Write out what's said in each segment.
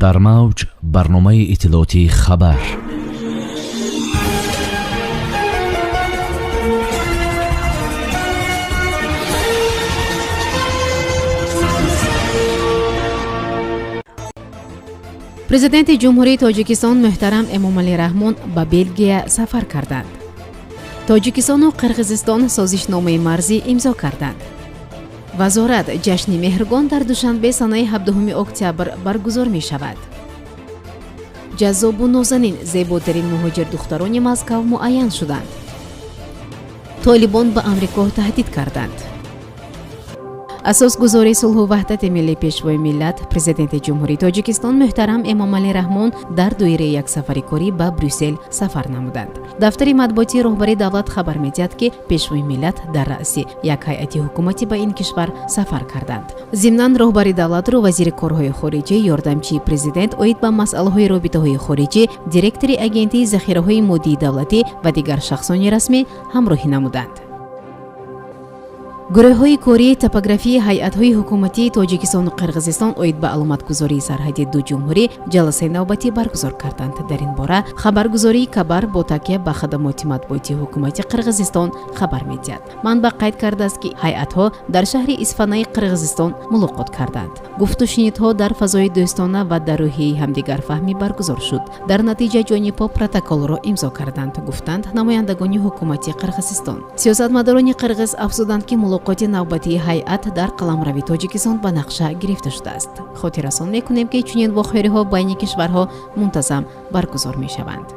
дар мавҷ барномаи иттилооти хабар. президенти ҷумҳурии тоҷикистон муҳтарам Эмомалӣ Раҳмон ба Белгия сафар карданд. тоҷикистону қирғизистон созишномаи марзӣ имзо карданд. вазорат ҷашни меҳргон дар душанбе санаи 17 октябр баргузор мешавад. ҷаззобу нозанин зеботарин муҳоҷирдухтарони Москав муайян шуданд. толибон ба Амрико таҳдид карданд. асосгузори сулҳу ваҳдати миллӣ пешвои миллат президенти ҷумҳурии тоҷикистон муҳтарам Эмомалӣ Раҳмон дар доираи як сафари корӣ ба Брюссел сафар намуданд. дафтари матбуоти роҳбари давлат хабар медиҳад, ки пешвои миллат дар раъси як ҳайати ҳукуматӣ ба ин кишвар сафар карданд. зимнан роҳбари давлатро вазири корҳои хориҷӣ, ёрдамчии президент оид ба масъалаҳои робитаҳои хориҷӣ, директори агентии захираҳои моддии давлатӣ ва дигар шахсони расмӣ ҳамроҳӣ намуданд. гурӯҳҳои кории топографии ҳайъатҳои ҳукуматии тоҷикистону қирғизистон оид ба аломатгузории сарҳади ду ҷумҳурӣ ҷаласаи навбатӣ баргузор карданд. дар ин бора хабаргузории Кабар бо такя ба хадамоти матбуотии ҳукумати қирғизистон хабар медиҳад. манбаъ қайд кардааст, ки ҳайъатҳо дар шаҳри Исфанаи қирғизистон мулоқот карданд. гуфтушунидҳо дар фазои дӯстона ва дар рӯҳияи ҳамдигарфаҳмӣ баргузор шуд. дар натиҷа ҷонибҳо протоколро имзо карданд, гуфтанд намояндагони ҳукумати Қирғизистон. сиёсатмадорони қирғиз афзуданд, ки мулоқоти навбатии ҳайъат дар қаламрави тоҷикистон ба нақша гирифта шудааст. хотиррасон мекунем, ки чунин вохӯриҳо байни кишварҳо мунтазам баргузор мешаванд.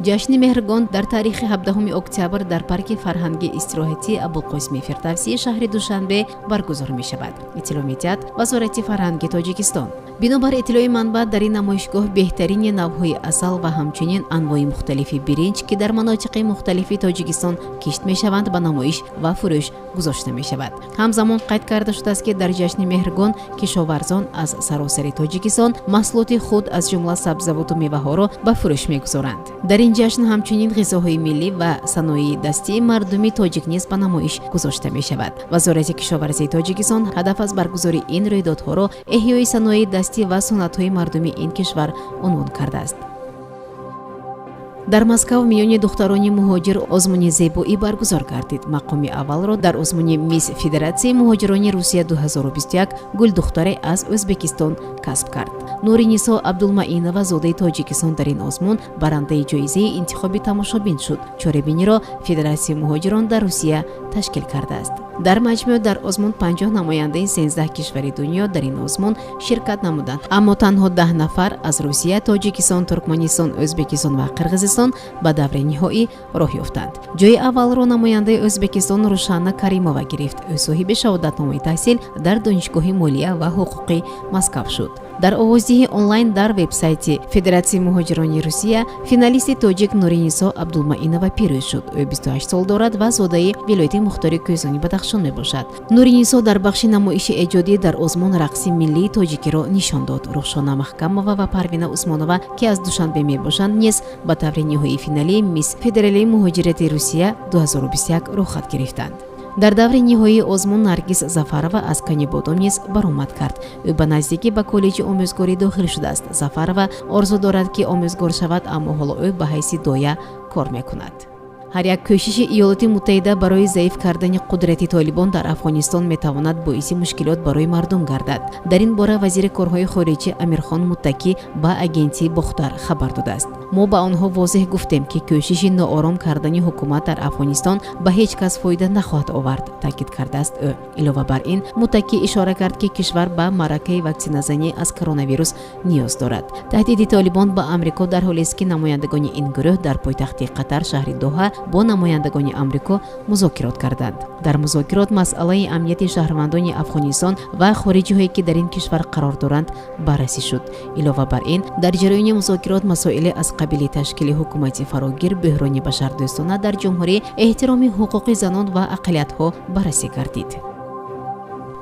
ҷашни меҳргон дар таърихи 17 октябр дар парки фарҳангии истироҳатии Абулқосими Фирдавсии шаҳри Душанбе баргузор мешавад. иттилоъ медиҳад вазорати фарҳанги Тоҷикистон. бинобар иттилои манбаъ, дар ин намоишгоҳ беҳтарини навъҳои асал ва ҳамчунин анвои мухталифи биринҷ, ки дар манотиқи мухталифи Тоҷикистон кишт мешаванд, ба намоиш ва фурӯш гузошта мешавад. ҳамзамон қайд карда шудааст, ки дар ҷашни меҳргон кишоварзон аз саросари Тоҷикистон маҳсулоти худ аз ҷумла сабзавоту меваҳоро ба фурӯш мегузоранд. дар ин ҷашн ҳамчунин ғизоҳои миллӣ ва саноии дастии мардуми тоҷик низ ба намоиш гузошта мешавад. вазорати кишоварзии Тоҷикистон ҳадаф аз баргузори ин рӯйдодҳоро эҳёи саноии дастӣ ва сунъатҳои мардуми ин кишвар унвон кардааст. дар Москав миёни духтарони муҳоҷир озмуни зебоӣ баргузор гардид. мақоми аввалро дар озмуни мисс Федератсияи муҳоҷирони Русия 2021 гулдухтаре аз Ӯзбекистон касб кард. Нуринисо Абдулмаинова зодаи Тоҷикистон дар ин озмун барандаи ҷоизаи интихоби тамошобин шуд. чорабиниро Федератсияи муҳоҷирон дар Русия ташкил кардааст. дар маҷмӯъ дар озмун 50 намояндаи 13 кишвари дунё дар ин озмун ширкат намуданд, аммо танҳо 10 нафар аз Русия, Тоҷикистон, Туркманистон, Ӯзбекистон ва Қирғизистон ба даври ниҳоӣ роҳ ёфтанд. ҷои аввалро намояндаи Ӯзбекистон Рушана Каримова гирифт. ӯ соҳиби шаҳодатномаи таҳсил дар донишгоҳи молия ва ҳуқуқи Москав шуд. дар овоздиҳи онлайн дар вебсайти Федератсияи муҳоҷирони Русия финалисти тоҷик Нуринисо Абдулмаинова пирӯз шуд. ӯ 28 сол дорад ва зодаи вилояти мухтори Кӯзони Бадахшон мебошад. Нуринисо дар бахши намоиши эҷодӣ дар озмун рақси миллии тоҷикиро нишон дод. Рухшона Маҳкамова ва Парвина Усмонова, ки аз Душанбе мебошанд, низ ба таври ниҳоии финалии мисс Федералии муҳоҷирати Русия 2021 рохат гирифтанд. дар даври ниҳоии озмун Наргиз Зафарова аз Канибодон низ баромад кард. ӯ ба наздикӣ ба коллеҷи омӯзгорӣ дохил шудааст. Зафарова орзу дорад, ки омӯзгор шавад, аммо ҳоло ӯ ба ҳайси доя кор мекунад. ҳар як кӯшиши Иёлоти Муттаҳида барои заиф кардани қудрати Толибон дар Афғонистон метавонад боиси мушкилот барои мардум гардад. дар ин бора вазири корҳои хориҷӣ Амирхон Муттақӣ ба агентии Бохтар хабар додааст. мо ба онҳо возеҳ гуфтем, ки кӯшиши ноором кардани ҳукумат дар Афғонистон ба ҳеҷ кас фоида нахоҳад овард, таъкид кардааст ӯ. илова бар ин, Муттақӣ ишора кард, ки кишвар ба маъракаи ваксиназанӣ аз коронавирус ниёз дорад. таҳдиди Толибон ба Амрико дар ҳолест, ки намояндагони ин гурӯҳ дар пойтахти Қатар шаҳри Доҳа бо намояндагони Амрико музокирот карданд. дар музокирот масъалаи амнияти шаҳрвандони Афғонистон ва хориҷиҳое, ки дар ин кишвар қарор доранд, баррасӣ шуд. илова бар ин, дар ҷараёни музокирот масоиле аз қабили ташкили ҳукумати фарогир, бӯҳрони башардӯстона дар ҷумҳурӣ, эҳтироми ҳуқуқи занон ва ақлиятҳо баррасӣ гардид.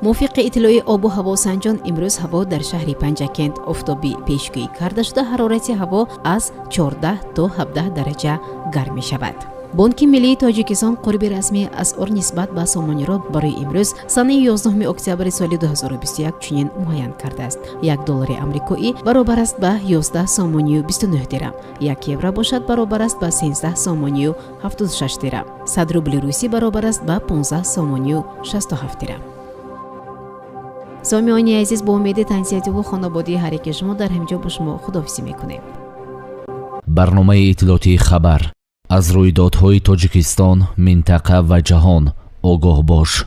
мувофиқи иттилои обу ҳаво санҷон, имрӯз ҳаво дар шаҳри Панҷакент офтобӣ пешгӯӣ карда шуда, ҳарорати ҳаво аз 14 то 17 дараҷа гарм мешавад. бонки миллии тоҷикистон қурби расмии асъор нисбат ба сомониро барои имрӯз санаи 11 октябри соли 2021 чунин муайян кардааст. $1 амрикоӣ баробар аст ба 11 сомонию 29 дирам, 1 евро бошад баробар аст ба 13 сомонию 76 дирам, 100 рубли русӣ баробар аст ба 15 сомонию 67 дирам. سامعانی عزیز، با امید تنصیحاتی و خانوادگی هر یک شما در همینجا با شما خداحافظی میکنیم. برنامه اطلاعاتی خبر از رویدادهای تاجیکستان، منطقه و جهان آگاه باش.